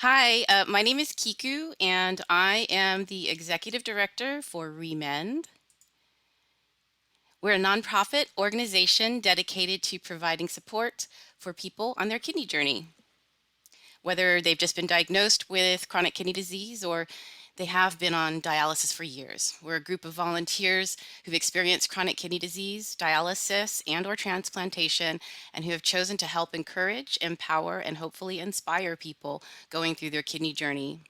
Hi, my name is Kiku, and I am the executive director for ReMend. We're a nonprofit organization dedicated to providing support for people on their kidney journey, whether they've just been diagnosed with chronic kidney disease or they have been on dialysis for years. We're a group of volunteers who've experienced chronic kidney disease, dialysis, and/or transplantation, and who have chosen to help encourage, empower, and hopefully inspire people going through their kidney journey.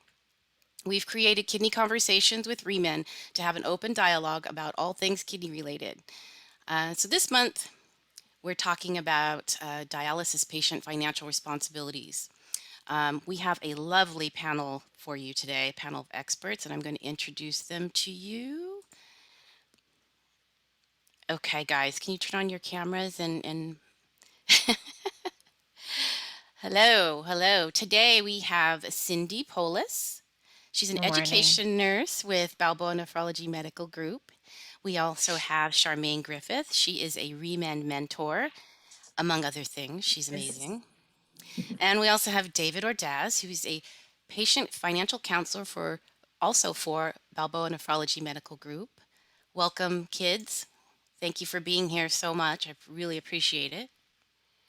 We've created Kidney Conversations with ReMend to have an open dialogue about all things kidney related. So this month, we're talking about dialysis patient financial responsibilities. We have a lovely panel for you today, a panel of experts, and I'm going to introduce them to you. Okay, guys, can you turn on your cameras and hello, hello. Today we have Cindy Polis. She's an Good morning. education nurse with Balboa Nephrology Medical Group. We also have Charmaine Griffith. She is a ReMend mentor, among other things. She's Yes. amazing. And we also have David Ordaz, who's a patient financial counselor for Balboa Nephrology Medical Group. Welcome, kids. Thank you for being here so much. I really appreciate it.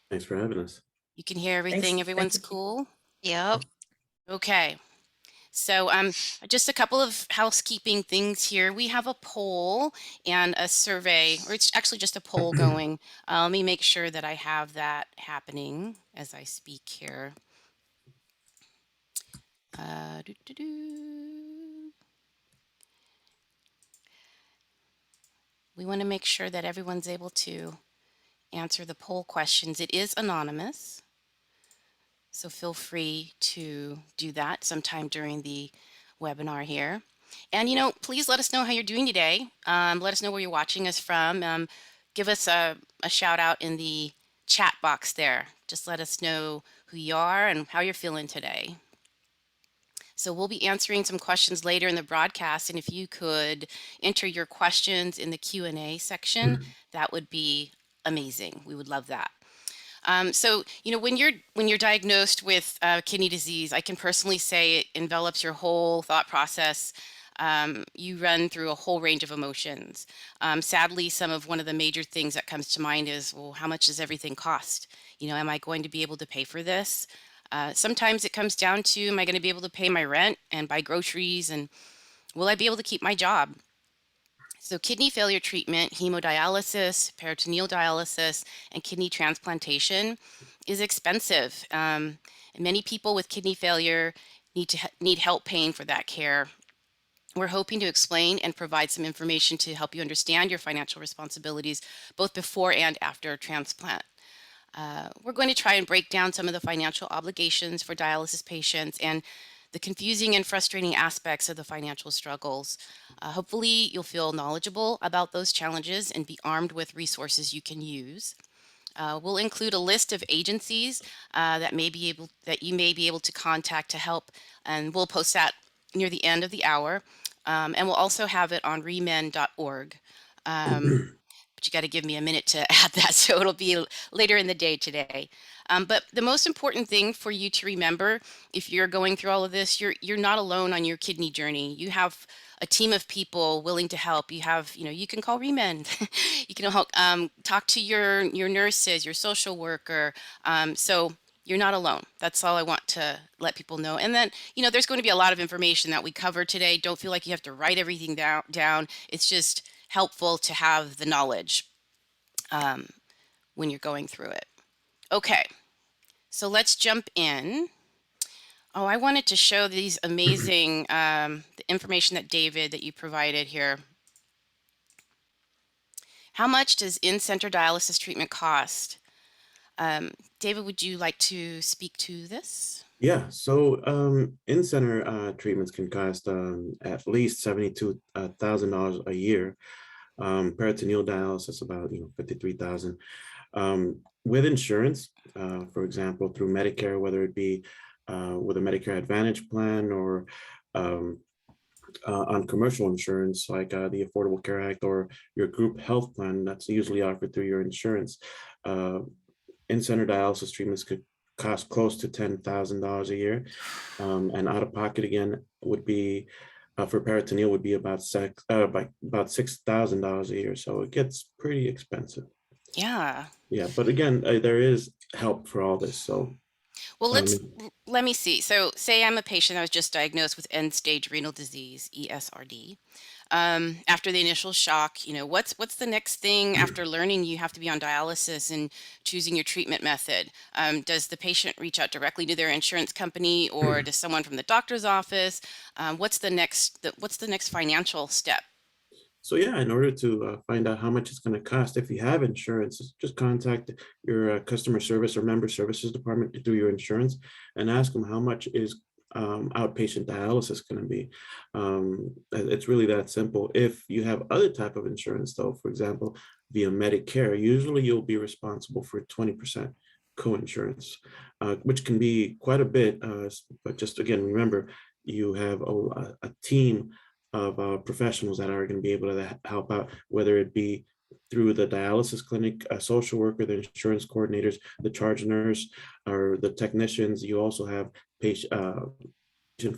Thanks for having us. You can hear Thanks. everything. Thank Everyone's you, Keith. cool. Yep. Okay. So just a couple of housekeeping things here. We have a poll and a survey, or it's actually just a poll going. Let me make sure that I have that happening as I speak here. Doo-doo-doo. We want to make sure that everyone's able to answer the poll questions. It is anonymous, so feel free to do that sometime during the webinar here. And, please let us know how you're doing today. Let us know where you're watching us from. Give us a shout out in the chat box there. Just let us know who you are and how you're feeling today. So we'll be answering some questions later in the broadcast, and if you could enter your questions in the Q&A section, that would be amazing. We would love that. So, when you're diagnosed with kidney disease, I can personally say it envelops your whole thought process. You run through a whole range of emotions. Sadly, one of the major things that comes to mind is, well, how much does everything cost? Am I going to be able to pay for this? Sometimes it comes down to, am I going to be able to pay my rent and buy groceries? And will I be able to keep my job? So kidney failure treatment, hemodialysis, peritoneal dialysis, and kidney transplantation is expensive. And many people with kidney failure need help paying for that care. We're hoping to explain and provide some information to help you understand your financial responsibilities both before and after transplant. We're going to try and break down some of the financial obligations for dialysis patients and the confusing and frustrating aspects of the financial struggles. Hopefully, you'll feel knowledgeable about those challenges and be armed with resources you can use. We'll include a list of agencies that you may be able to contact to help, and we'll post that near the end of the hour. And we'll also have it on remend.org. But you got to give me a minute to add that, so it'll be later in the day today. But the most important thing for you to remember, if you're going through all of this, you're not alone on your kidney journey. You have a team of people willing to help. You can call ReMend. You can help, talk to your nurses, your social worker. So you're not alone. That's all I want to let people know. And then, there's going to be a lot of information that we cover today. Don't feel like you have to write everything down. It's just helpful to have the knowledge um, when you're going through it. Okay, so let's jump in. Oh, I wanted to show these amazing the information that you provided here. How much does in-center dialysis treatment cost? David, would you like to speak to this? Yeah, so in-center treatments can cost at least $72,000 a year. Peritoneal dialysis about 53,000. With insurance, for example, through Medicare, whether it be with a Medicare Advantage plan or um, on commercial insurance like the Affordable Care Act or your group health plan that's usually offered through your insurance. Uh, In-center dialysis treatments could cost close to $10,000 a year. And out of pocket again would be for peritoneal would be about $6,000 a year. So it gets pretty expensive. Yeah. Yeah, but again, there is help for all this. So Well, um, let me see. So, say I'm a patient that was just diagnosed with end-stage renal disease, ESRD. After the initial shock, what's the next thing after learning you have to be on dialysis and choosing your treatment method? Does the patient reach out directly to their insurance company, or does someone from the doctor's office? What's the next financial step? So yeah, in order to find out how much it's going to cost, if you have insurance, just contact your customer service or member services department through your insurance and ask them how much is outpatient dialysis going to be. It's really that simple. If you have other type of insurance, though, for example, via Medicare, usually you'll be responsible for 20% co-insurance, which can be quite a bit. But just again, remember, you have a team of professionals that are going to be able to help out, whether it be through the dialysis clinic, a social worker, the insurance coordinators, the charge nurse, or the technicians. You also have patient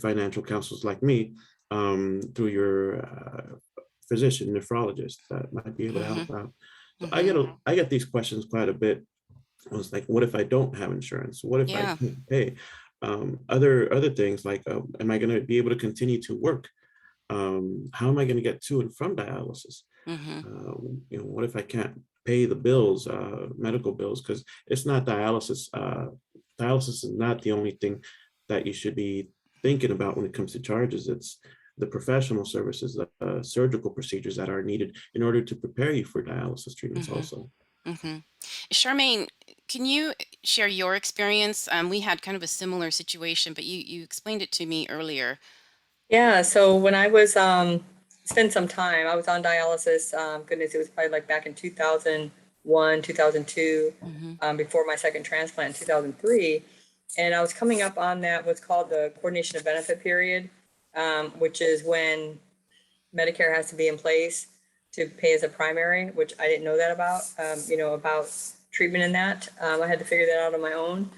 financial counselors like me through your physician, nephrologist that might be able to Mm-hmm. help out. So Mm-hmm. I get these questions quite a bit. I was like, what if I don't have insurance? What if I Yeah. can't pay? Other things like, am I going to be able to continue to work? How am I going to get to and from dialysis? Mm-hmm. What if I can't pay the bills, medical bills? Because it's not dialysis. Dialysis is not the only thing that you should be thinking about when it comes to charges. It's the professional services, the surgical procedures that are needed in order to prepare you for dialysis treatments Mm-hmm. also. Mm-hmm. Charmaine, can you share your experience? We had kind of a similar situation, but you explained it to me earlier. Yeah, so when I was spent some time, I was on dialysis. Goodness, it was probably like back in 2001, 2002, Mm-hmm. before my second transplant in 2003. And I was coming up on that what's called the coordination of benefit period, which is when Medicare has to be in place to pay as a primary, which I didn't know that about treatment in that. I had to figure that out on my own.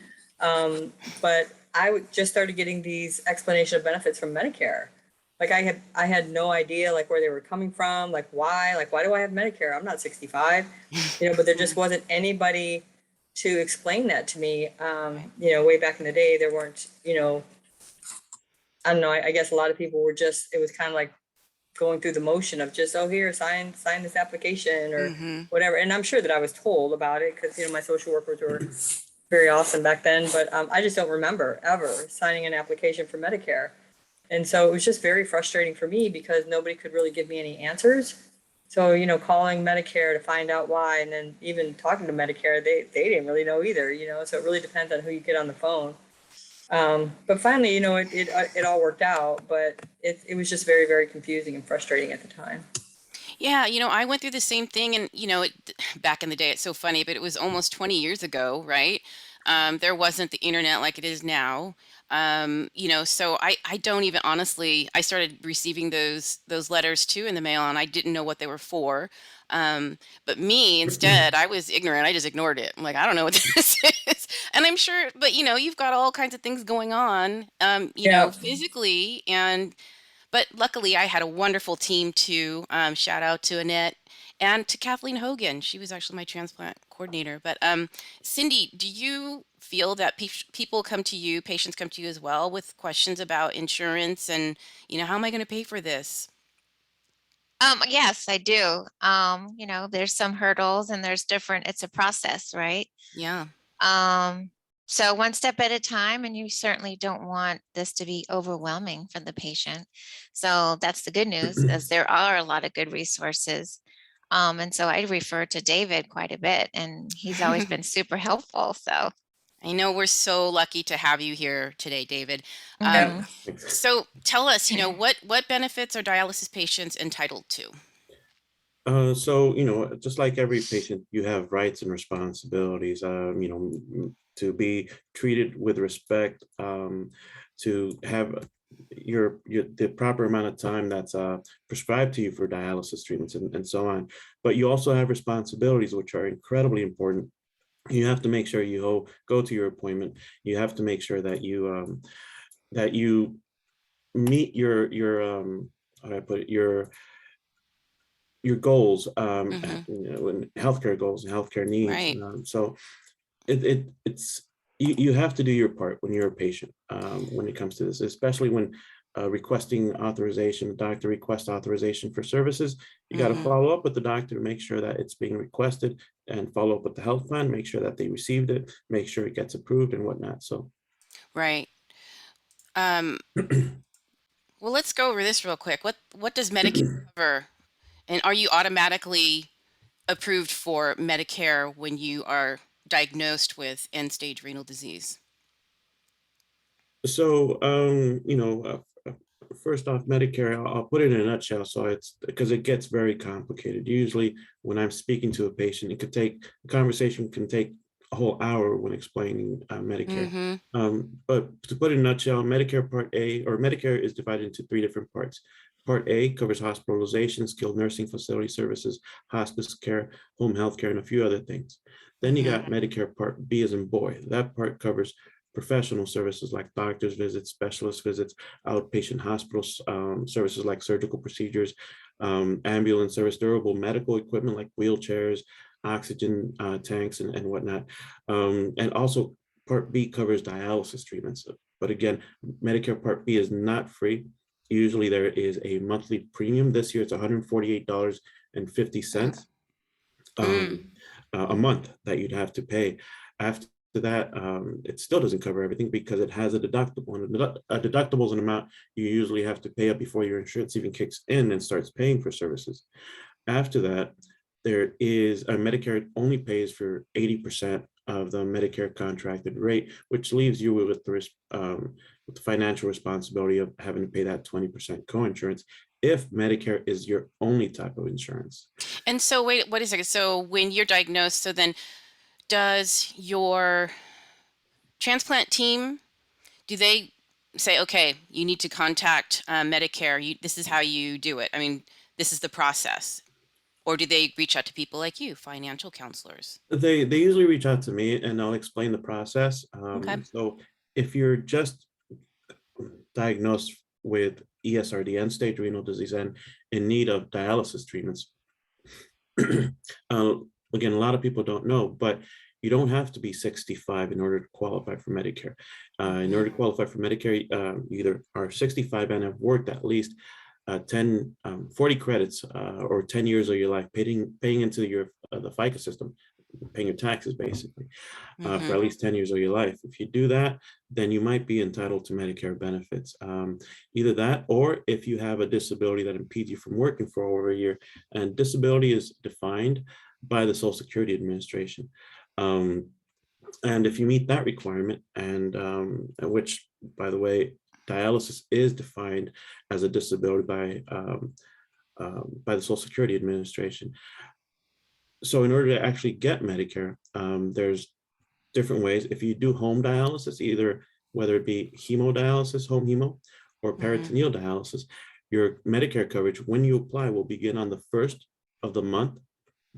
But just started getting these explanation of benefits from Medicare. Like I had no idea like where they were coming from, like why do I have Medicare? I'm not 65, but there just wasn't anybody to explain that to me. Right. Way back in the day, there weren't, I don't know. I guess a lot of people were just, it was kind of like going through the motion of just, oh, here, sign this application or Mm-hmm. whatever. And I'm sure that I was told about it because, my social workers were very awesome back then, but I just don't remember ever signing an application for Medicare. And so it was just very frustrating for me because nobody could really give me any answers. So, calling Medicare to find out why, and then even talking to Medicare, they didn't really know either, so it really depends on who you get on the phone. But finally, it all worked out, but it was just very, very confusing and frustrating at the time. Yeah, I went through the same thing, and back in the day, it's so funny, but it was almost 20 years ago, right? There wasn't the internet like it is now. So I don't even honestly, I started receiving those letters too in the mail, and I didn't know what they were for. But me, instead, I was ignorant. I just ignored it. I'm like, I don't know what this is. And I'm sure, but you've got all kinds of things going on, Yeah. physically, but luckily, I had a wonderful team too. Shout out to Annette and to Kathleen Hogan. She was actually my transplant coordinator. But Cindy, do you feel that people come to you, patients come to you as well with questions about insurance and, how am I going to pay for this? Yes, I do. There's some hurdles and it's a process, right? Yeah. Um, so one step at a time, and you certainly don't want this to be overwhelming for the patient. So that's the good news, as there are a lot of good resources. And so I refer to David quite a bit, and he's always been super helpful. So I know we're so lucky to have you here today, David. Um, Yeah. mhm. so tell us, what benefits are dialysis patients entitled to? So, just like every patient, you have rights and responsibilities, to be treated with respect, to have the proper amount of time that's prescribed to you for dialysis treatments and so on. But you also have responsibilities, which are incredibly important you have to make sure you go to your appointment. You have to make sure that you meet your how do I put it, your goals, Hmm. and healthcare goals and healthcare needs. Right. So it's you have to do your part when you're a patient, when it comes to this, especially when requesting authorization. The doctor requests authorization for services. You got to Hmm. follow up with the doctor to make sure that it's being requested, and follow up with the health plan, make sure that they received it, make sure it gets approved and whatnot. So Right. Um, well, let's go over this real quick. What does Medicare cover? And are you automatically approved for Medicare when you are diagnosed with end-stage renal disease? So, first off, Medicare, I'll put it in a nutshell. So it's because it gets very complicated. Usually, when I'm speaking to a patient, the conversation can take a whole hour when explaining Medicare. Mm-hmm. But to put it in a nutshell, Medicare Part A, or Medicare, is divided into three different parts. Part A covers hospitalization, skilled nursing facility services, hospice care, home health care, and a few other things. Then you Mm-hmm. got Medicare Part B as in boy. That part covers professional services like doctor's visits, specialist visits, outpatient hospital services like surgical procedures, ambulance service, durable medical equipment like wheelchairs, oxygen tanks, and whatnot. And also, Part B covers dialysis treatments. But again, Medicare Part B is not free. Usually there is a monthly premium. This year it's $148.50 Mm. um, a month that you'd have to pay. After that, it still doesn't cover everything because it has a deductible. And a deductible is an amount you usually have to pay up before your insurance even kicks in and starts paying for services. After that, there is a Medicare only pays for 80% of the Medicare contracted rate, which leaves you with the financial responsibility of having to pay that 20% coinsurance if Medicare is your only type of insurance. And so, wait a second. So when you're diagnosed, so then does your transplant team, do they say, okay, you need to contact Medicare, this is how you do it? I mean, this is the process. Or do they reach out to people like you, financial counselors? They usually reach out to me and I'll explain the process. Okay. So if you're just diagnosed with ESRD, end stage renal disease, and in need of dialysis treatments, uh, again, a lot of people don't know, but you don't have to be 65 in order to qualify for Medicare. In Mm-hmm. order to qualify for Medicare, you either are 65 and have worked at least 40 credits or 10 years of your life, paying into the FICA system, paying your taxes basically, for Mm-hmm. at least 10 years of your life. If you do that, then you might be entitled to Medicare benefits. Either that, or if you have a disability that impedes you from working for over a year, and disability is defined by the Social Security Administration. Um, and if you meet that requirement, and which, by the way, dialysis is defined as a disability by the Social Security Administration. So in order to actually get Medicare, there's different ways. If you do home dialysis, either whether it be hemodialysis, home hemo, or Mm-hmm. peritoneal dialysis, your Medicare coverage, when you apply, will begin on the first of the month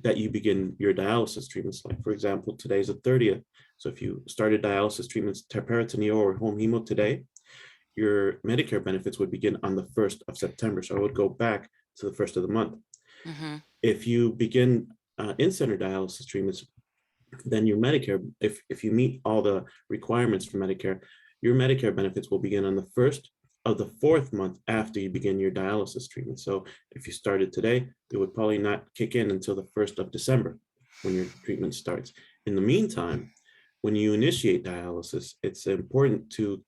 that you begin your dialysis treatments. Like, for example, today's the 30th. So if you started dialysis treatments, peritoneal or home hemo today, your Medicare benefits would begin on the 1st of September. So I would go back to the first of the month. Mm-hmm. If you begin in-center dialysis treatments, then your Medicare, if you meet all the requirements for Medicare, your Medicare benefits will begin on the 1st of the 4th month after you begin your dialysis treatment. So if you started today, it would probably not kick in until the 1st of December when your treatment starts. In the meantime, when you initiate dialysis, it's important to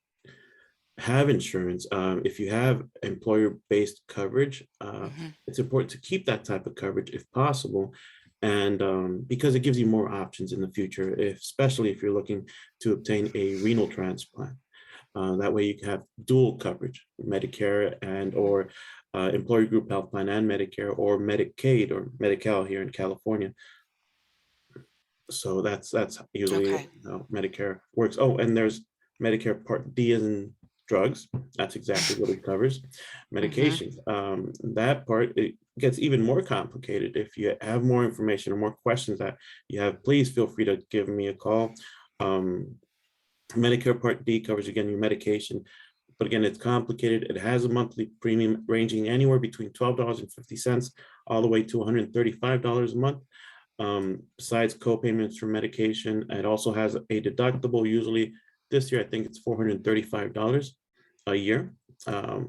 have insurance. If you have employer-based coverage, Mm-hmm. it's important to keep that type of coverage if possible. And because it gives you more options in the future, especially if you're looking to obtain a renal transplant. That way you can have dual coverage, Medicare and or employer group health plan and Medicare, or Medicaid or Medi-Cal here in California. So that's usually Okay. how Medicare works. Oh, and there's Medicare Part D as in drugs. That's exactly what it covers. Mm-hmm. Medications. That part, gets even more complicated. If you have more information or more questions that you have, please feel free to give me a call. Medicare Part D covers, again, your medication, but again, it's complicated. It has a monthly premium ranging anywhere between $12.50 all the way to $135 a month. Besides co-payments for medication, it also has a deductible. Usually this year, I think it's $435 a year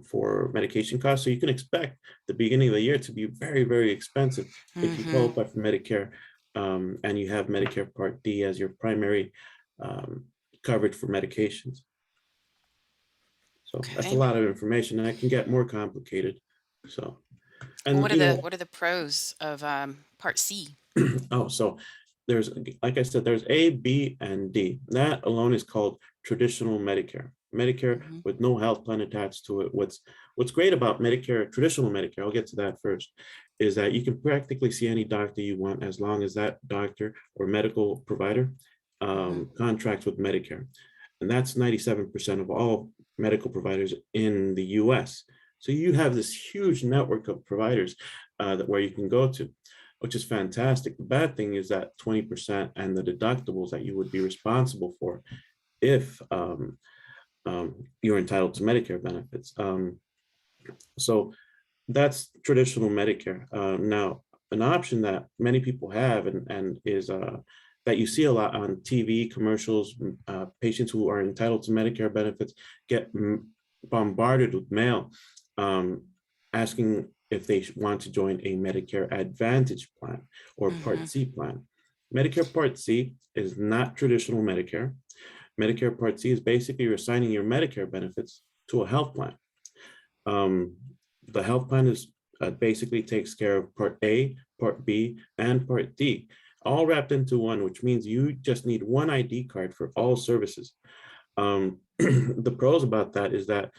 for medication costs. So you can expect the beginning of the year to be very, very expensive if you qualify for Medicare and you have Medicare Part D as your primary coverage for medications. So that's a lot of information, and it can get more complicated. So, and Well, what are the pros of Part C? oh, so there's, like I said, there's A, B, and D. That alone is called traditional Medicare. Medicare with no health plan attached to it. What's great about Medicare, traditional Medicare, I'll get to that first, is that you can practically see any doctor you want as long as that doctor or medical provider contracts with Medicare. And that's 97% of all medical providers in the US. So you have this huge network of providers where you can go to, which is fantastic. The bad thing is that 20% and the deductibles that you would be responsible for if you're entitled to Medicare benefits. So that's traditional Medicare. Now, an option that many people have and is that you see a lot on TV commercials, patients who are entitled to Medicare benefits get bombarded with mail asking if they want to join a Medicare Advantage plan or Part C plan. Medicare Part C is not traditional Medicare. Medicare Part C is basically you're assigning your Medicare benefits to a health plan. The health plan is basically takes care of Part A, Part B, and Part D, all wrapped into one, which means you just need one ID card for all services. The pros about that is that,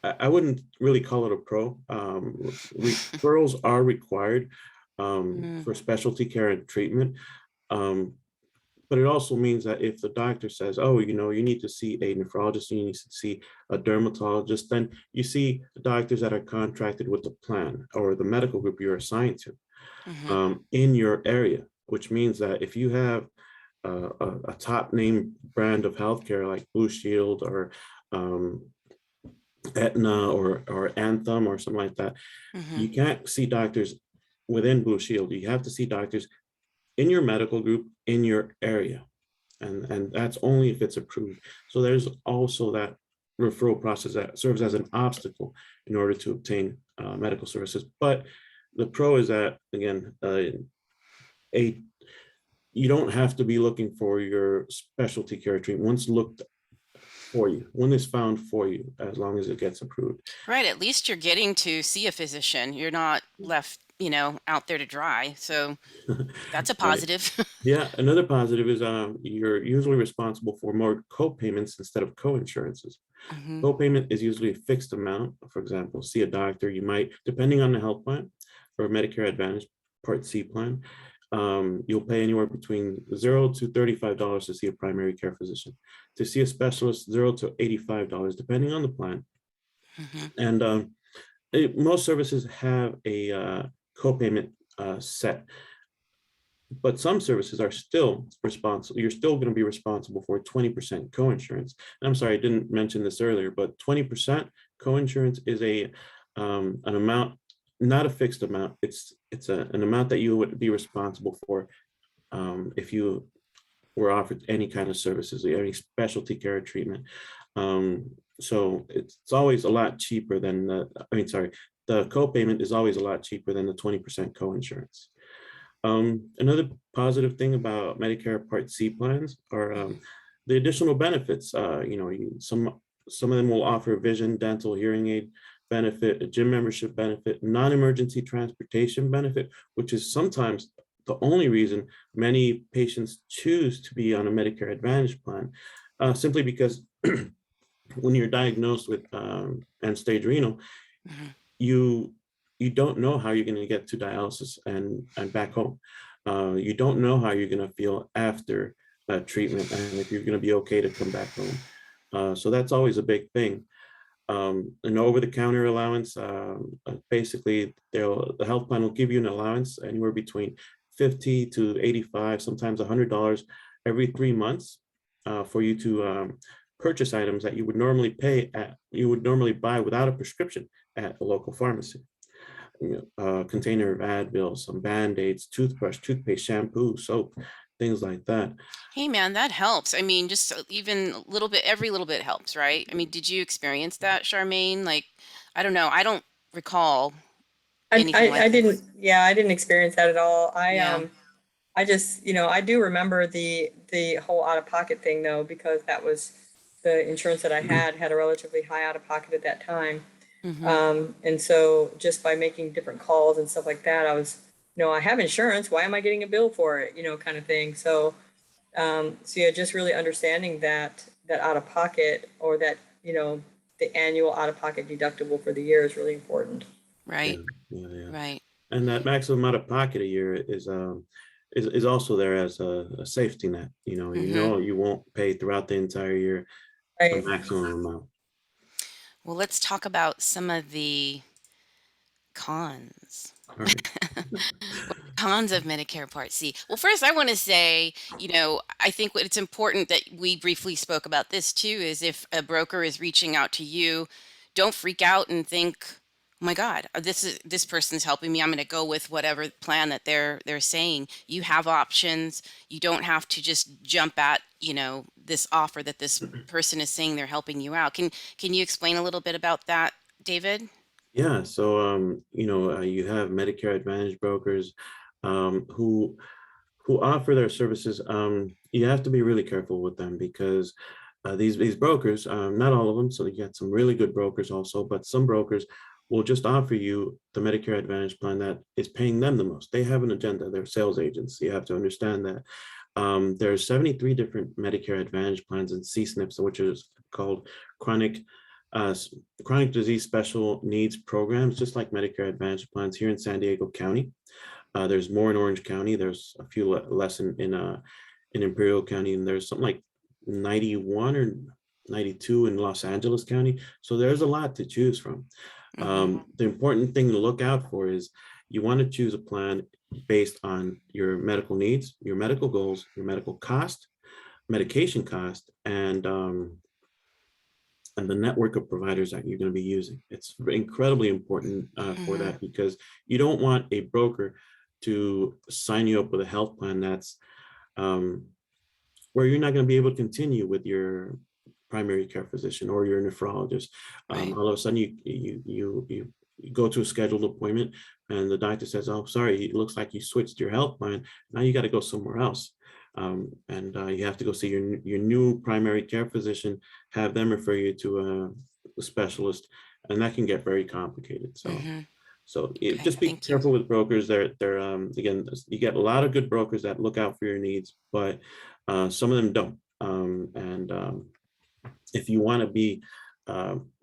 I wouldn't really call it a pro. Referrals are required for specialty care and treatment. But it also means that if the doctor says, oh, you know, you need to see a nephrologist, you need to see a dermatologist, then you see doctors that are contracted with the plan or the medical group you're assigned to in your area, which means that if you have a top name brand of healthcare like Blue Shield or Aetna or Anthem or something like that, you can't see doctors within Blue Shield. You have to see doctors in your medical group in your area, and that's only if it's approved. So there's also that referral process that serves as an obstacle in order to obtain medical services. But the pro is that, again, you don't have to be looking for your specialty care treatment. Once looked for you, one is found for you, as long as it gets approved. Right. At least you're getting to see a physician. You're not left, you know, out there to dry. So that's a positive. Right. Yeah. Another positive is you're usually responsible for more co-payments instead of co-insurances. Co-payment is usually a fixed amount. For example, see a doctor, you might, depending on the health plan or Medicare Advantage Part C plan, you'll pay anywhere between $0 to $35 to see a primary care physician. To see a specialist, $0 to $85, depending on the plan. And most services have a co-payment set, but some services are still responsible. You're still going to be responsible for 20% co-insurance. And I'm sorry, I didn't mention this earlier, but 20% co-insurance is an amount, not a fixed amount. It's an amount that you would be responsible for if you were offered any kind of services, any specialty care treatment. So it's always a lot cheaper than the co-payment is always a lot cheaper than the 20% co-insurance. Another positive thing about Medicare Part C plans are the additional benefits. Some of them will offer vision, dental, hearing aid benefit, a gym membership benefit, non-emergency transportation benefit, which is sometimes the only reason many patients choose to be on a Medicare Advantage plan, simply because when you're diagnosed with end-stage renal, you don't know how you're going to get to dialysis and back home. You don't know how you're going to feel after treatment and if you're going to be okay to come back home. So that's always a big thing. an over-the-counter allowance. Basically, the health plan will give you an allowance anywhere between 50 to 85, sometimes $100 every 3 months for you to purchase items that you would normally buy without a prescription at a local pharmacy. Container of Advil, some Band-Aids, toothbrush, toothpaste, shampoo, soap, things like that. Hey man, that helps. I mean, just even a little bit, every little bit helps, right? I mean, did you experience that, Charmaine? Like, I don't know. I don't recall anything I like didn't, this. yeah, I didn't experience that at all. Yeah. I just, I do remember the whole out of pocket thing though, because that was the insurance that I had a relatively high out of pocket at that time. Mm-hmm. And so just by making different calls and stuff like that, I was, I have insurance. Why am I getting a bill for it? Kind of thing. So yeah, just really understanding that out of pocket, or that, the annual out of pocket deductible for the year is really important. Right. Yeah, yeah, yeah. Right. And that maximum out of pocket a year is also there as a safety net. Mm-hmm. You won't pay throughout the entire year the Right. maximum amount. Well, let's talk about some of the cons. All right. Cons of Medicare Part C. Well, first, I want to say, I think it's important that we briefly spoke about this too, is if a broker is reaching out to you, don't freak out and think, oh my God, this person's helping me. I'm going to go with whatever plan that they're saying. You have options. You don't have to just jump at, this offer that this person is saying they're helping you out. Can you explain a little bit about that, David? Yeah, so you have Medicare Advantage brokers who offer their services. You have to be really careful with them because these brokers, not all of them, so you get some really good brokers also, but some brokers will just offer you the Medicare Advantage plan that is paying them the most. They have an agenda. They're sales agents. You have to understand that. There's 73 different Medicare Advantage plans and CSNPs, which is called chronic uh, chronic disease special needs programs, just like Medicare Advantage plans here in San Diego County. There's more in Orange County. There's a few less in Imperial County, and there's something like 91 or 92 in Los Angeles County. So there's a lot to choose from. Mm-hmm. The important thing to look out for is you want to choose a plan based on your medical needs, your medical goals, your medical cost, medication cost, and the network of providers that you're going to be using. It's incredibly important for Mm-hmm. that, because you don't want a broker to sign you up with a health plan that's where you're not going to be able to continue with your primary care physician or your nephrologist. Right. All of a sudden you go to a scheduled appointment and the doctor says, "Oh, sorry, it looks like you switched your health plan. Now you got to go somewhere else." And you have to go see your new primary care physician, have them refer you to a specialist, and that can get very complicated. Mm-hmm. Okay. Just be Thank you. careful with brokers. They're again, you get a lot of good brokers that look out for your needs, but some of them don't. If you want to be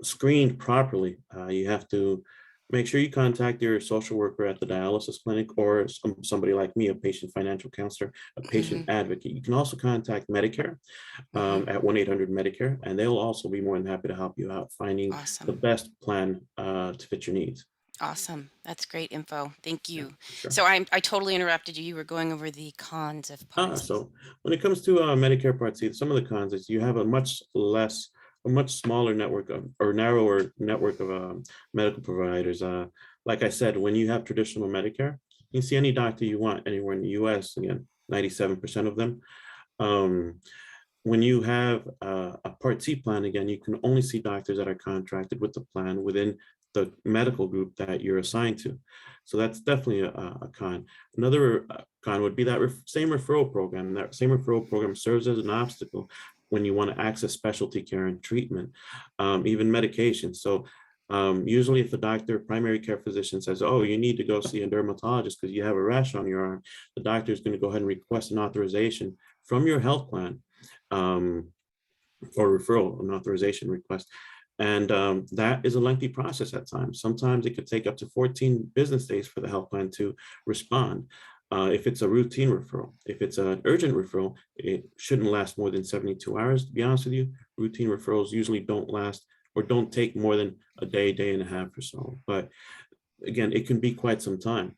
screened properly, you have to make sure you contact your social worker at the dialysis clinic, or somebody like me, a patient financial counselor, a Mm-hmm. patient advocate. You can also contact Medicare Mm-hmm. at 1-800-Medicare, and they'll also be more than happy to help you out finding the Awesome. best plan to fit your needs. Awesome. That's great info. Thank Yeah, you. for sure. So I totally interrupted you. You were going over the cons of Part C. So when it comes to Medicare Part C, some of the cons is you have a much smaller network of, or narrower network of medical providers. Like I said, when you have traditional Medicare, you can see any doctor you want anywhere in the U.S. Again, 97% of them. Um, when you have a Part C plan, again, you can only see doctors that are contracted with the plan within the medical group that you're assigned to. So that's definitely a con. Another con would be that same referral program. That same referral program serves as an obstacle when you want to access specialty care and treatment, even medication. So usually if a doctor, primary care physician says, "Oh, you need to go see a dermatologist because you have a rash on your arm," the doctor is going to go ahead and request an authorization from your health plan, um, or referral, an authorization request. And that is a lengthy process at times. Sometimes it could take up to 14 business days for the health plan to respond. If it's a routine referral, if it's an urgent referral, it shouldn't last more than 72 hours. To be honest with you, routine referrals usually don't last or don't take more than a day, day and a half or so. But again, it can be quite some time.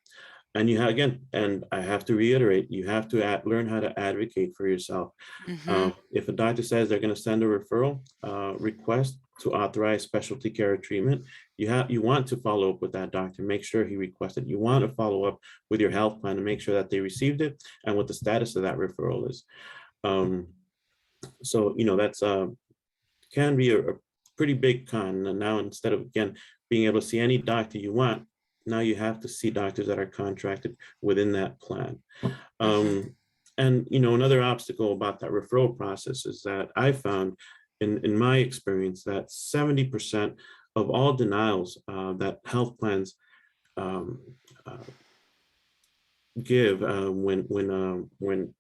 And you have, again, and I have to reiterate, you have to learn how to advocate for yourself. If a doctor says they're going to send a referral request to authorize specialty care or treatment, you want to follow up with that doctor, make sure he requested. You want to follow up with your health plan to make sure that they received it and what the status of that referral is. So, that's can be a pretty big con. And now, instead of, again, being able to see any doctor you want, now you have to see doctors that are contracted within that plan. And, another obstacle about that referral process is that I found in my experience that 70% of all denials that health plans give when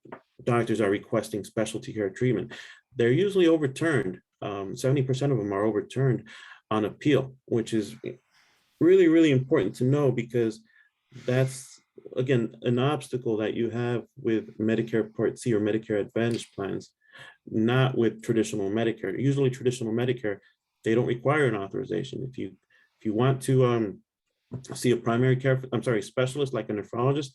doctors are requesting specialty care treatment, they're usually overturned. 70% of them are overturned on appeal, which is really, really important to know, because that's, again, an obstacle that you have with Medicare Part C or Medicare Advantage plans, not with traditional Medicare. Usually traditional Medicare, they don't require an authorization. If you want to see a primary care, specialist like a nephrologist,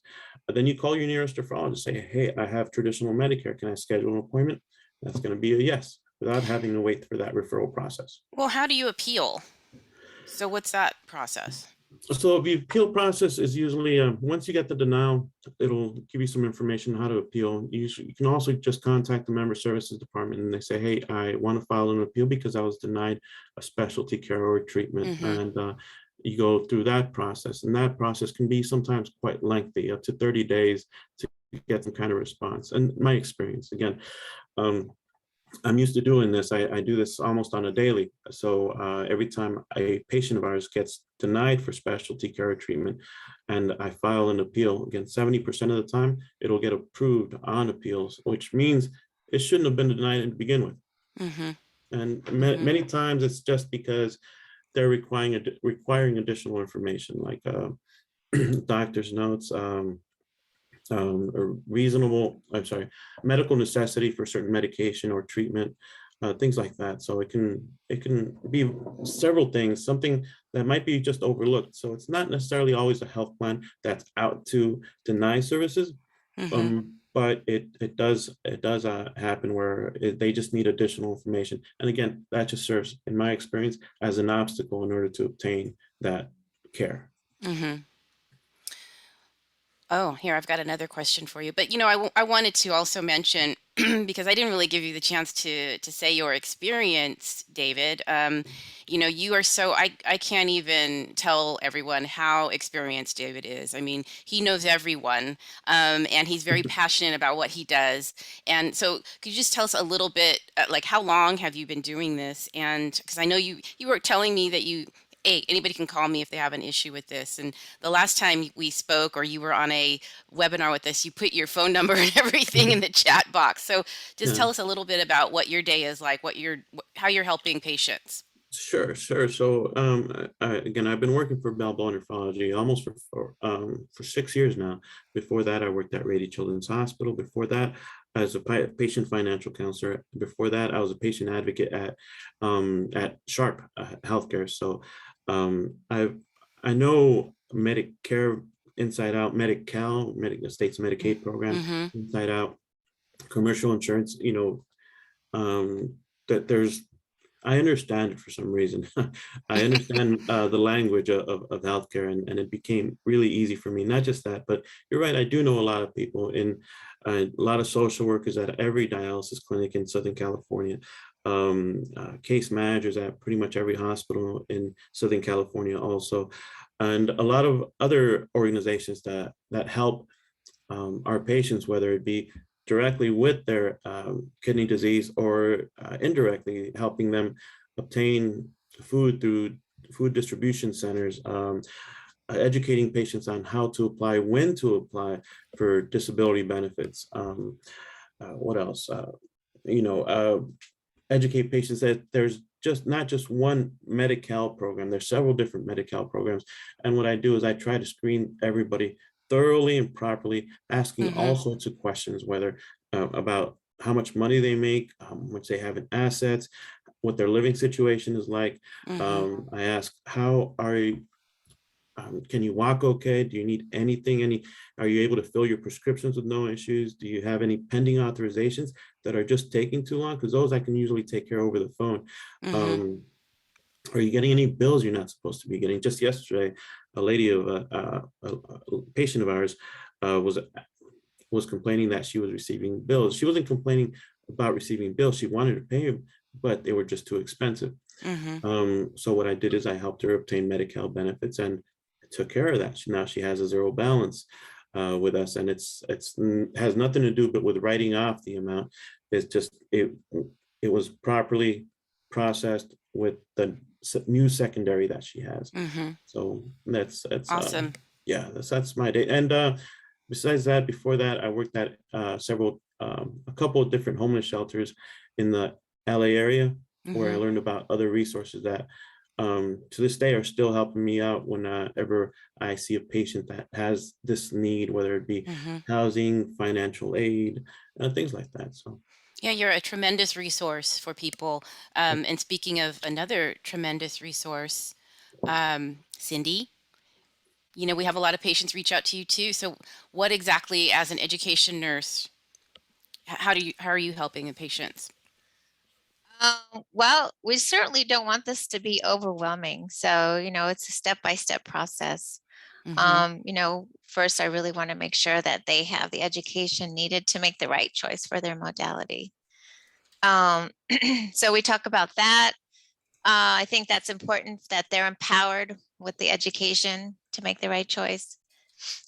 then you call your nearest nephrologist, say, hey, I have traditional Medicare, can I schedule an appointment? That's going to be a yes, without having to wait for that referral process. Well, how do you appeal? So what's that process? So the appeal process is usually, once you get the denial, it'll give you some information how to appeal. You can also just contact the member services department and they say, hey, I want to file an appeal because I was denied a specialty care or treatment. And you go through that process, and that process can be sometimes quite lengthy, up to 30 days to get some kind of response. And my experience, again, I'm used to doing this. I do this almost on a daily. So every time a patient of ours gets denied for specialty care or treatment and I file an appeal, again, 70% of the time, it'll get approved on appeals, which means it shouldn't have been denied to begin with. And many times it's just because they're requiring additional information, like doctor's notes, medical necessity for certain medication or treatment, things like that. So it can be several things, something that might be just overlooked. So it's not necessarily always a health plan that's out to deny services, but it does happen where they just need additional information. And again, that just serves, in my experience, as an obstacle in order to obtain that care. Oh, here, I've got another question for you. But, I wanted to also mention, because I didn't really give you the chance to say your experience, David. You are so, I can't even tell everyone how experienced David is. I mean, he knows everyone, and he's very passionate about what he does. And so could you just tell us a little bit, like, how long have you been doing this? And because I know you were telling me that hey, anybody can call me if they have an issue with this. And the last time we spoke, or you were on a webinar with us, you put your phone number and everything in the chat box. So just tell us a little bit about what your day is like, how you're helping patients. Sure. So again, I've been working for Balboa Nephrology almost for 6 years now. Before that, I worked at Rady Children's Hospital. Before that, as a patient financial counselor. Before that, I was a patient advocate at Sharp Healthcare. So I know Medicare inside out, Medi-Cal, the state's Medicaid program inside out, commercial insurance. That there's. I understand it for some reason. I understand the language of healthcare, and it became really easy for me. Not just that, but you're right. I do know a lot of people, a lot of social workers at every dialysis clinic in Southern California, case managers at pretty much every hospital in Southern California also, and a lot of other organizations that help our patients, whether it be directly with their kidney disease or indirectly helping them obtain food through food distribution centers, educating patients on how to apply, when to apply for disability benefits. What else? Educate patients that there's not just one Medi-Cal program. There's several different Medi-Cal programs. And what I do is I try to screen everybody thoroughly and properly, asking all sorts of questions, whether about how much money they make, how much they have in assets, what their living situation is like. Mhm. I ask, how are you? Can you walk okay? Do you need anything? Are you able to fill your prescriptions with no issues? Do you have any pending authorizations that are just taking too long? Because those I can usually take care of over the phone. Mhm. Um, are you getting any bills you're not supposed to be getting? Just yesterday, a lady of a patient of ours was complaining that she was receiving bills. She wasn't complaining about receiving bills. She wanted to pay them, but they were just too expensive. Mhm. So what I did is I helped her obtain Medi-Cal benefits and took care of that. Now she has a zero balance with us, and it's has nothing to do but with writing off the amount. It's just it was properly processed with the new secondary that she has. Mhm. So that's Awesome. yeah, that's my day. And besides that, before that, I worked at a couple of different homeless shelters in the LA area, where I Mhm. learned about other resources that to this day are still helping me out whenever I see a patient that has this need, whether it be Mhm. housing, financial aid, things like that. So Yeah, you're a tremendous resource for people. And speaking of another tremendous resource, Cindy, we have a lot of patients reach out to you too. So, what exactly, as an education nurse, how are you helping the patients? Well, we certainly don't want this to be overwhelming. So, it's a step-by-step process. Mm-hmm. First, I really want to make sure that they have the education needed to make the right choice for their modality. So we talk about that. I think that's important that they're empowered with the education to make the right choice.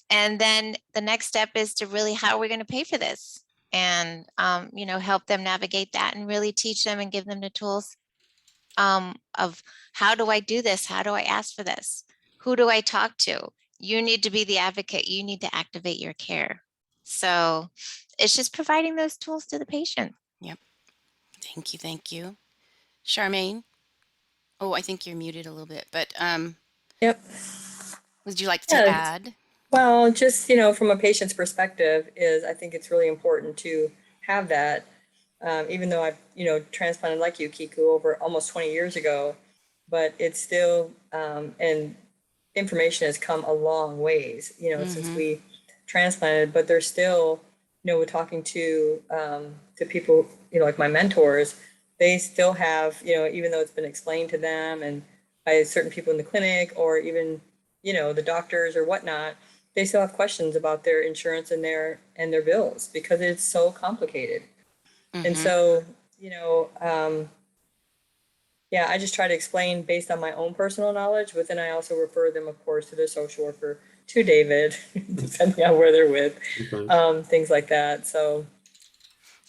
And then the next step is to really, how are we going to pay for this? And, help them navigate that and really teach them and give them the tools of how do I do this? How do I ask for this? Who do I talk to? You need to be the advocate. You need to activate your care. So it's just providing those tools to the patient. Yep. Thank you. Thank you. Charmaine. Oh, I think you're muted a little bit, but Yep. would you like to Yeah. add? Well, just, from a patient's perspective is I think it's really important to have that. Even though I've, transplanted like you, Kiku, over almost 20 years ago, but it's still, and information has come a long ways, since Mm-hmm. we transplanted, but there's still, we're talking to people, like my mentors, they still have, even though it's been explained to them and by certain people in the clinic or even, the doctors or whatnot, they still have questions about their insurance and their bills because it's so complicated. And Mm-hmm. so, yeah, I just try to explain based on my own personal knowledge, but then I also refer them, of course, to their social worker, to David, depending on where they're with, okay. things like that. So,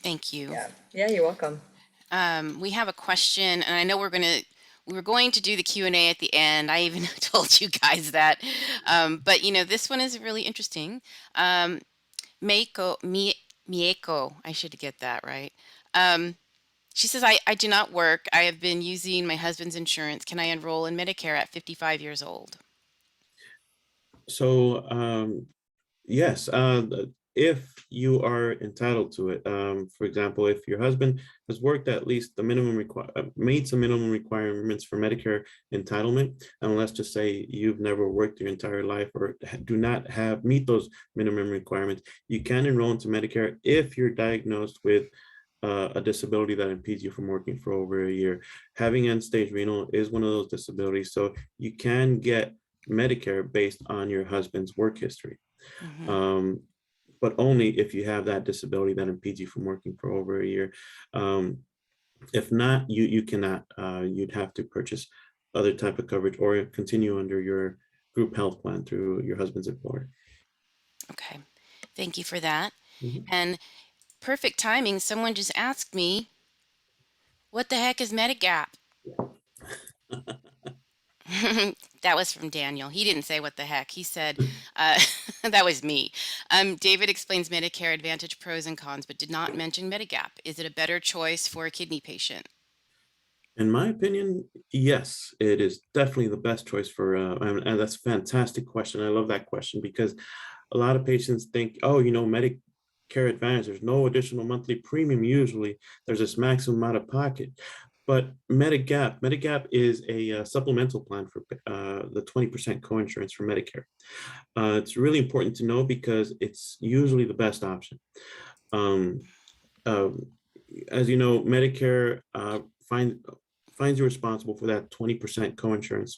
Thank you. yeah, you're welcome. We have a question, and I know we were going to do the Q&A at the end. I even told you guys that. But this one is really interesting. Mieko, I should get that right. She says, I do not work. I have been using my husband's insurance. Can I enroll in Medicare at 55 years old? So yes, if you are entitled to it, for example, if your husband has worked at least the made some minimum requirements for Medicare entitlement, and let's just say you've never worked your entire life or do not meet those minimum requirements, you can enroll into Medicare if you're diagnosed with a disability that impedes you from working for over a year. Having end-stage renal is one of those disabilities, so you can get Medicare based on your husband's work history, Mm-hmm. um, but only if you have that disability that impedes you from working for over a year. If not, you cannot. You'd have to purchase other type of coverage or continue under your group health plan through your husband's employer. Okay. Thank you for that. Mhm. And perfect timing. Someone just asked me, what the heck is Medigap? That was from Daniel. He didn't say what the heck. He said, that was me. David explains Medicare Advantage pros and cons, but did not mention Medigap. Is it a better choice for a kidney patient? In my opinion, yes, it is definitely the best choice for, and that's a fantastic question. I love that question because a lot of patients think, oh, Medicare Advantage, there's no additional monthly premium usually. There's this maximum out of pocket. But Medigap is a supplemental plan for the 20% coinsurance for Medicare. It's really important to know because it's usually the best option. Um, uh, as you know, Medicare finds you responsible for that 20% coinsurance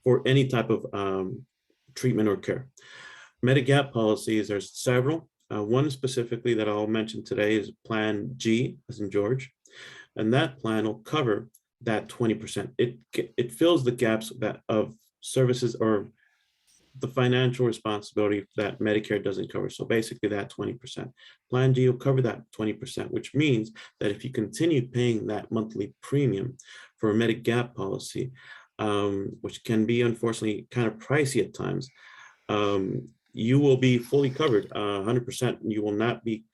for any type of treatment or care. Medigap policies, there's several. One specifically that I'll mention today is Plan G, as in George, and that plan will cover that 20%. It fills the gaps of services or the financial responsibility that Medicare doesn't cover. So basically that 20%. Plan G will cover that 20%, which means that if you continue paying that monthly premium for a Medigap policy, which can be unfortunately kind of pricey at times, you will be fully covered 100%. You will not be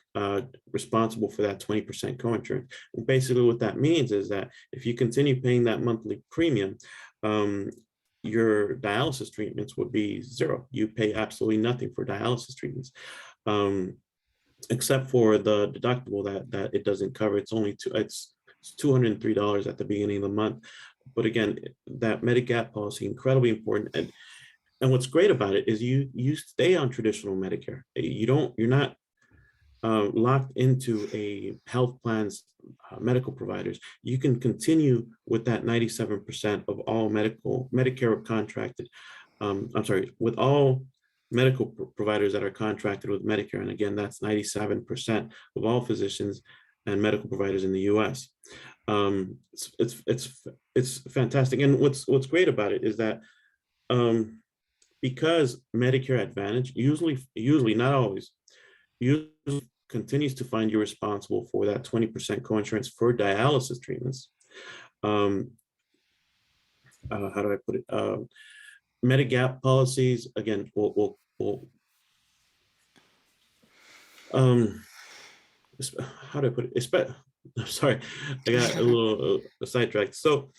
responsible for that 20% coinsurance. And basically what that means is that if you continue paying that monthly premium, your dialysis treatments would be zero. You pay absolutely nothing for dialysis treatments, except for the deductible that it doesn't cover. It's $203 at the beginning of the month. But again, that Medigap policy, incredibly important. And what's great about it is you stay on traditional Medicare. You're not locked into a health plan's medical providers. You can continue with that 97% of all Medicare contracted. With all medical providers that are contracted with Medicare. And again, that's 97% of all physicians and medical providers in the U.S. It's fantastic. And what's great about it is that because Medicare Advantage usually, not always, usually continues to find you responsible for that 20% coinsurance for dialysis treatments. How do I put it? Medigap policies, again, how do I put it? I'm sorry, I got a little sidetracked. So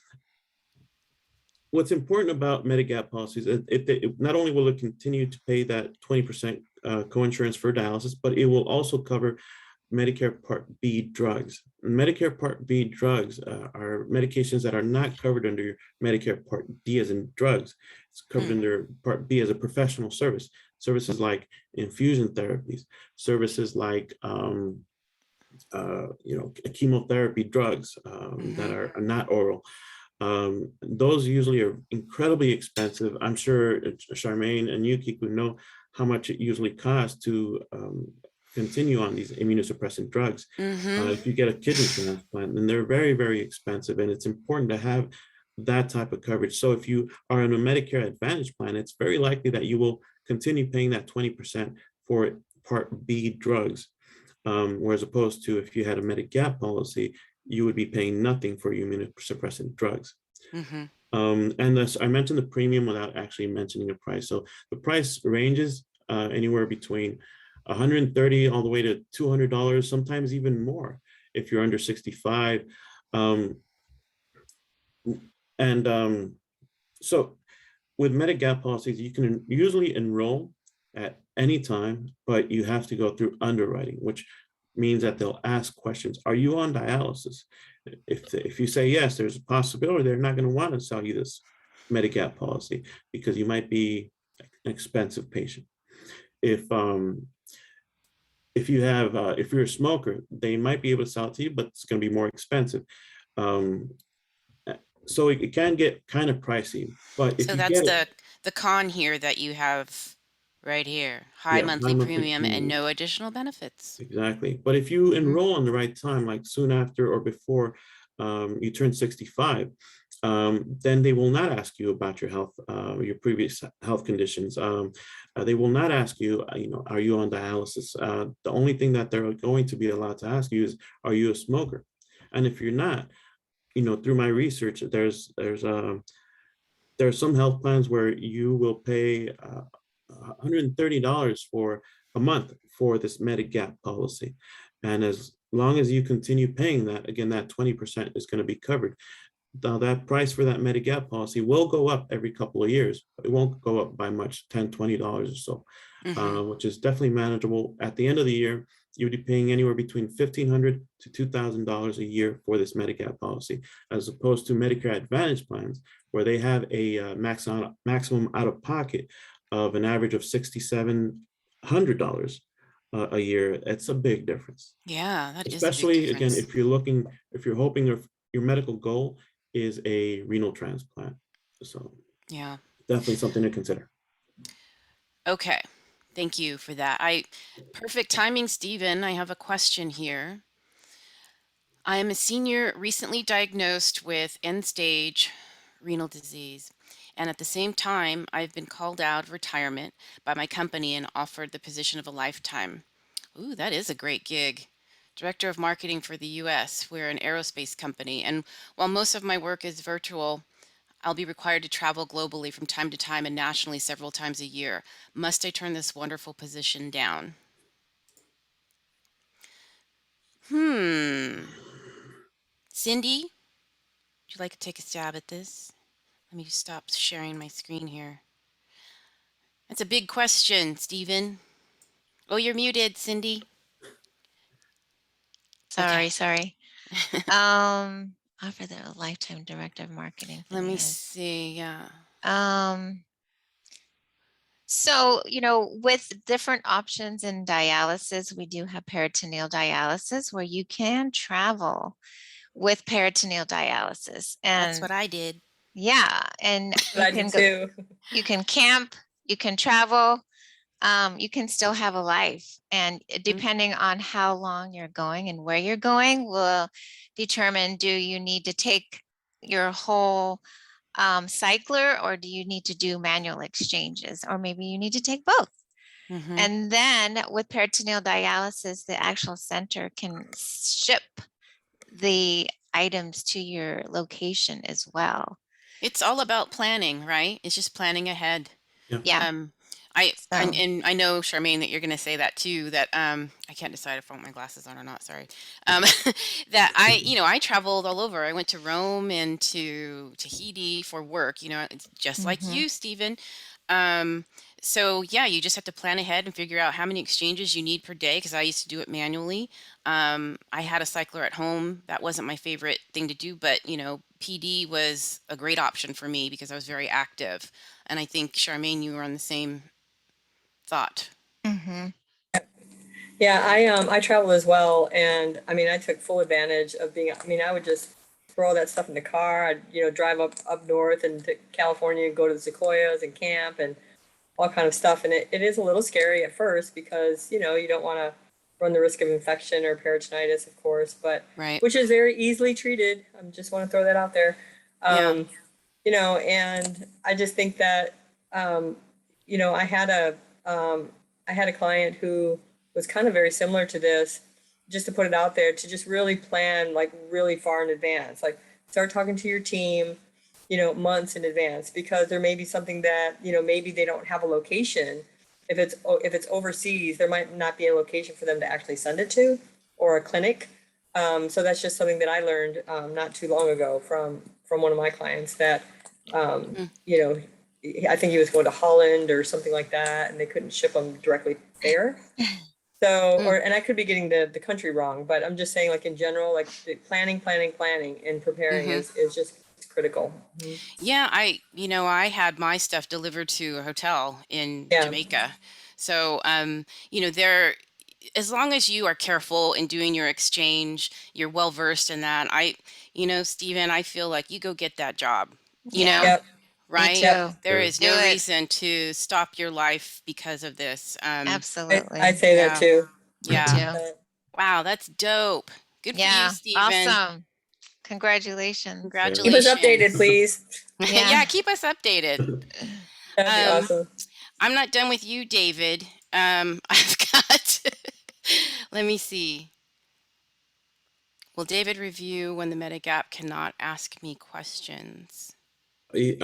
what's important about Medigap policies, it not only will it continue to pay that 20% coinsurance for dialysis, but it will also cover Medicare Part B drugs. Medicare Part B drugs are medications that are not covered under Medicare Part D as in drugs. It's covered under Part B as a professional service. Services like infusion therapies, services like chemotherapy drugs that are not oral. Those usually are incredibly expensive. I'm sure Charmaine and you, Kik, would know how much it usually costs to continue on these immunosuppressant drugs. If you get a kidney transplant, then they're very, very expensive, and it's important to have that type of coverage. So if you are in a Medicare Advantage plan, it's very likely that you will continue paying that 20% for Part B drugs, whereas opposed to if you had a Medigap policy, you would be paying nothing for immunosuppressant drugs. And thus, I mentioned the premium without actually mentioning the price. So the price ranges anywhere between $130 all the way to $200, sometimes even more if you're under 65. So with Medigap policies, you can usually enroll at any time, but you have to go through underwriting, which means that they'll ask questions. Are you on dialysis? If you say yes, there's a possibility they're not going to want to sell you this Medigap policy because you might be an expensive patient. If you're a smoker, they might be able to sell it to you, but it's going to be more expensive. So it can get kind of pricey. But if So you that's get the con here that you have right here. High monthly premium and no additional benefits. Exactly. But if you enroll on the right time, like soon after or before you turn 65, then they will not ask you about your health, your previous health conditions. They will not ask you, are you on dialysis? The only thing that they're going to be allowed to ask you is, are you a smoker? And if you're not, through my research, there are some health plans where you will pay $130 for a month for this Medigap policy. And as long as you continue paying that, again, that 20% is going to be covered. Now that price for that Medigap policy will go up every couple of years, but it won't go up by much, $10, $20 or so, which is definitely manageable. At the end of the year, you'd be paying anywhere between $1,500 to $2,000 a year for this Medigap policy, as opposed to Medicare Advantage plans, where they have a maximum out of pocket of an average of $6,700 a year. It's a big difference. Yeah, that is a big Especially again, difference. if you're hoping your medical goal is a renal transplant. So Yeah. definitely something to consider. Okay. Thank you for that. Perfect timing, Stephen. I have a question here. I am a senior recently diagnosed with end-stage renal disease, and at the same time, I've been called out of retirement by my company and offered the position of a lifetime. Ooh, that is a great gig. Director of Marketing for the US. We're an aerospace company, and while most of my work is virtual, I'll be required to travel globally from time to time and nationally several times a year. Must I turn this wonderful position down? Cindy, would you like to take a stab at this? Let me stop sharing my screen here. That's a big question, Stephen. Oh, you're muted, Cindy. Okay. Sorry. Offer the lifetime director of marketing for Let the me US. see. Yeah. So, with different options in dialysis, we do have peritoneal dialysis where you can travel with peritoneal dialysis. That's And what I did. yeah, and But I did too. you can camp, you can travel, you can still have a life. And depending on how long you're going and where you're going will determine, do you need to take your whole cycler, or do you need to do manual exchanges, or maybe you need to take both? Mm-hmm. And then with peritoneal dialysis, the actual center can ship the items to your location as well. It's all about planning, right? It's just planning ahead. Yeah. And I know, Charmaine, that you're going to say that too, that I can't decide if I want my glasses on or not, sorry. That I traveled all over. I went to Rome and to Tahiti for work, it's just like you, Stephen. So yeah, you just have to plan ahead and figure out how many exchanges you need per day, because I used to do it manually. I had a cycler at home. That wasn't my favorite thing to do, but PD was a great option for me because I was very active. And I think, Charmaine, you were on the same thought. Yeah, I travel as well, and I mean I took full advantage of being. I mean I would just throw all that stuff in the car. I'd drive up north and to California and go to the Sequoias and camp and all kind of stuff. And it is a little scary at first because you don't want to run the risk of infection or peritonitis, of course, but Right. which is very easily treated. I just want to throw that out there. Yeah. And I just think that I had a client who was kind of very similar to this, just to put it out there, to just really plan like really far in advance, like start talking to your team, months in advance, because there may be something that, maybe they don't have a location. If it's overseas, there might not be a location for them to actually send it to, or a clinic. So that's just something that I learned not too long ago from one of my clients that, I think he was going to Holland or something like that, and they couldn't ship them directly there. So, and I could be getting the country wrong, but I'm just saying, like in general, like planning, and preparing is just critical. Yeah, I had my stuff delivered to a hotel in Yeah. Jamaica. So, there, as long as you are careful in doing your exchange, you're well versed in that. Stephen, I feel like you go get that job, Yep. right? too. There is Do no it. reason to stop your life because of this. Absolutely. I'd say that too. Yeah. too. Wow, that's dope. Good for you, Yeah. Stephen. Awesome. Congratulations. Keep us Congratulations. updated, please. Yeah, keep us updated. That'd be awesome. I'm not done with you, David. I've got, let me see. Will David review when the Medigap cannot ask me questions? I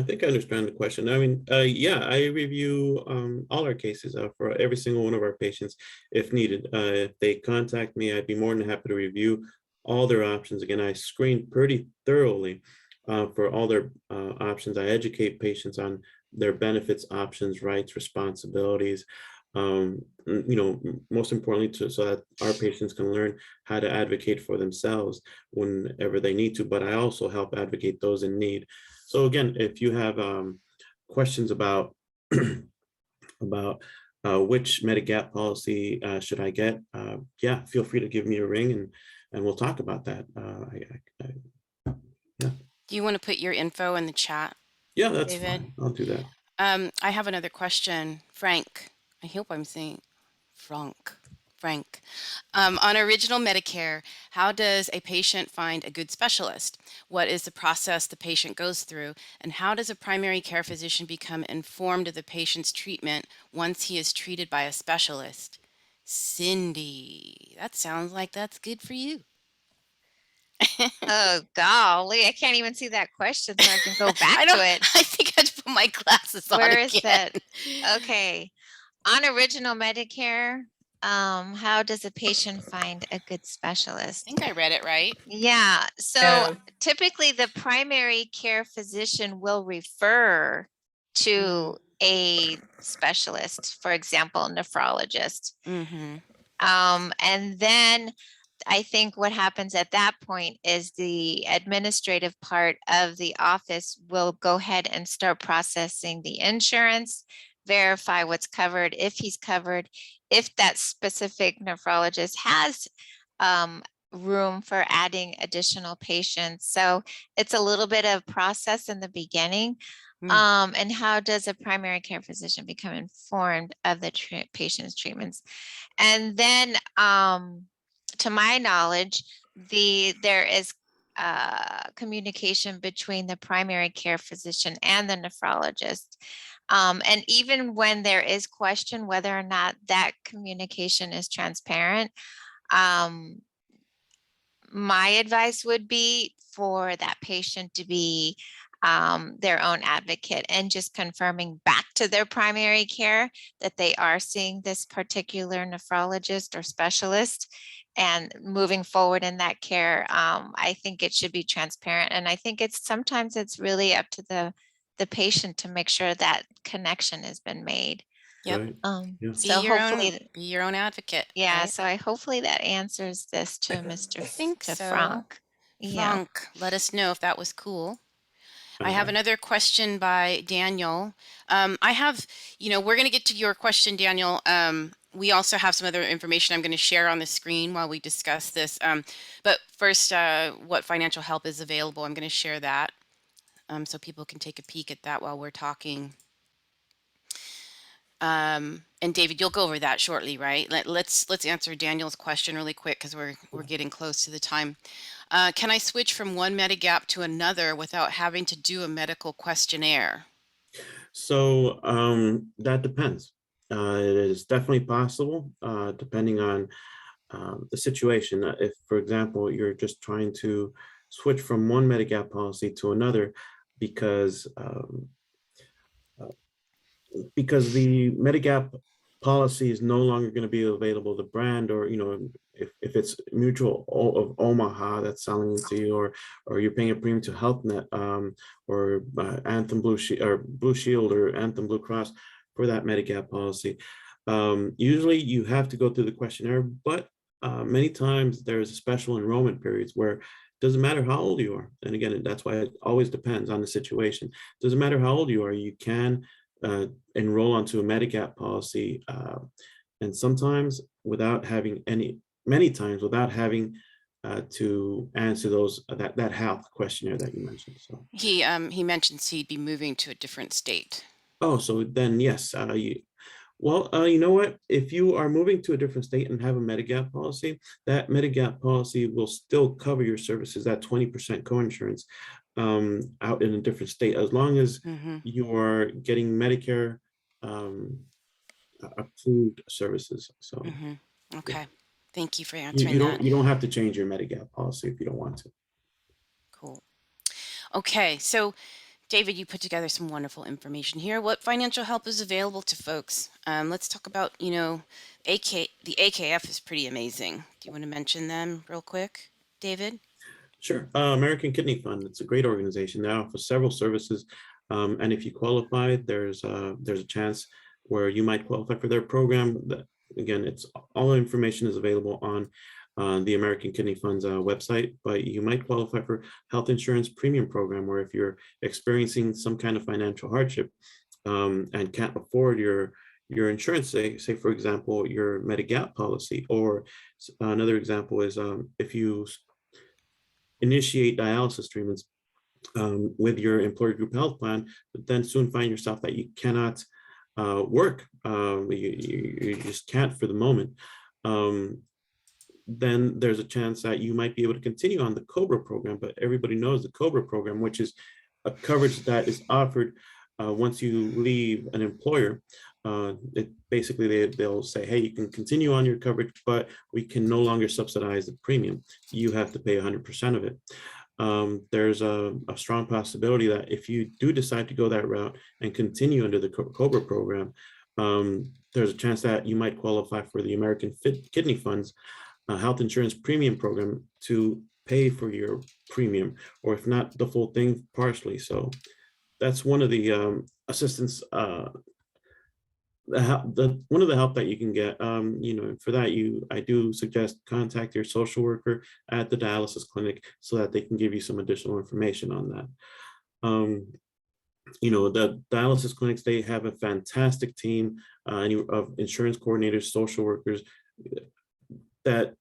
think I understand the question. I mean, yeah, I review all our cases for every single one of our patients if needed. If they contact me, I'd be more than happy to review all their options. Again, I screen pretty thoroughly for all their options. I educate patients on their benefits, options, rights, responsibilities. most importantly, so that our patients can learn how to advocate for themselves whenever they need to. But I also help advocate those in need. So again, if you have questions about about which Medigap policy should I get, yeah, feel free to give me a ring and we'll talk about that. Yeah, Do you want to put your info in the chat, yeah, that's David? fine. I'll do that. I have another question. Frank, I hope I'm saying Frank. Frank, on original Medicare, how does a patient find a good specialist? What is the process the patient goes through? And how does a primary care physician become informed of the patient's treatment once he is treated by a specialist? Cindy, that sounds like that's good for you. Oh, golly, I can't even see that question, so I can go back I to don't, it. I think I have to put my glasses on Where is again. that? Okay. On original Medicare, how does a patient find a good I specialist? think I read it right. Yeah, so Yeah. typically the primary care physician will refer to a specialist, for example, nephrologist. Mm-hmm. And then I think what happens at that point is the administrative part of the office will go ahead and start processing the insurance, verify what's covered, if he's covered, if that specific nephrologist has room for adding additional patients. So it's a little bit of process in the beginning. And how does a primary care physician become informed of the patient's treatments? And then, to my knowledge, there is communication between the primary care physician and the nephrologist. And even when there is question whether or not that communication is transparent, my advice would be for that patient to be their own advocate and just confirming back to their primary care that they are seeing this particular nephrologist or specialist and moving forward in that care. I think it should be transparent. And I think sometimes it's really up to the patient to make sure that connection has been made. Yep. Right. Yeah. So hopefully, Be your own advocate. yeah, Right? so hopefully that answers this to I think to so. Frank. Yeah. Frank, let us know if that was cool. I have Uh, another question by Daniel. I have, we're going to get to your question, Daniel. We also have some other information I'm going to share on the screen while we discuss this. But first, what financial help is available, I'm going to share that so people can take a peek at that while we're talking. And David, you'll go over that shortly, right? Let's answer Daniel's question really quick because we're getting close to the time. Can I switch from one Medigap to another without having to do a medical questionnaire? So that depends. It is definitely possible, depending on the situation. If, for example, you're just trying to switch from one Medigap policy to another because because the Medigap policy is no longer going to be available, the brand, or if it's Mutual of Omaha that's selling it to you, or you're paying a premium to HealthNet, or Anthem Blue Shield or Blue Shield or Anthem Blue Cross for that Medigap policy. Usually you have to go through the questionnaire, but many times there's special enrollment periods where it doesn't matter how old you are. And again, that's why it always depends on the situation. Doesn't matter how old you are, you can enroll onto a Medigap policy, and sometimes without having many times without having to answer that health questionnaire that you mentioned. So He mentions he'd be moving to a different state. so then yes, you know what? If you are moving to a different state and have a Medigap policy, that Medigap policy will still cover your services, that 20% coinsurance, out in a different state, as long as you are getting Medicare approved services. So Okay. Thank you for you, answering you that. don't you don't have to change your Medigap policy if you don't want to. Cool. Okay, so David, you put together some wonderful information here. What financial help is available to folks? Let's talk about, the AKF is pretty amazing. Do you want to mention them real quick, David? Sure. American Kidney Fund. It's a great organization. They offer several services, and if you qualify, there's a chance where you might qualify for their program. That, again, it's all information is available on the American Kidney Fund's website, but you might qualify for health insurance premium program, where if you're experiencing some kind of financial hardship and can't afford your insurance, say for example, your Medigap policy, or another example is if you initiate dialysis treatments with your employer group health plan, but then soon find yourself that you cannot work, you just can't for the moment, then there's a chance that you might be able to continue on the COBRA program. But everybody knows the COBRA program, which is a coverage that is offered once you leave an employer. It basically they'll say, hey, you can continue on your coverage, but we can no longer subsidize the premium. You have to pay 100% of it. There's a strong possibility that if you do decide to go that route and continue under the COBRA program, there's a chance that you might qualify for the American Kidney Fund's health insurance premium program to pay for your premium, or if not the full thing, partially. So that's one of the assistance, one of the help that you can get. For that, I do suggest contact your social worker at the dialysis clinic so that they can give you some additional information on that. The dialysis clinics, they have a fantastic team of insurance coordinators, social workers that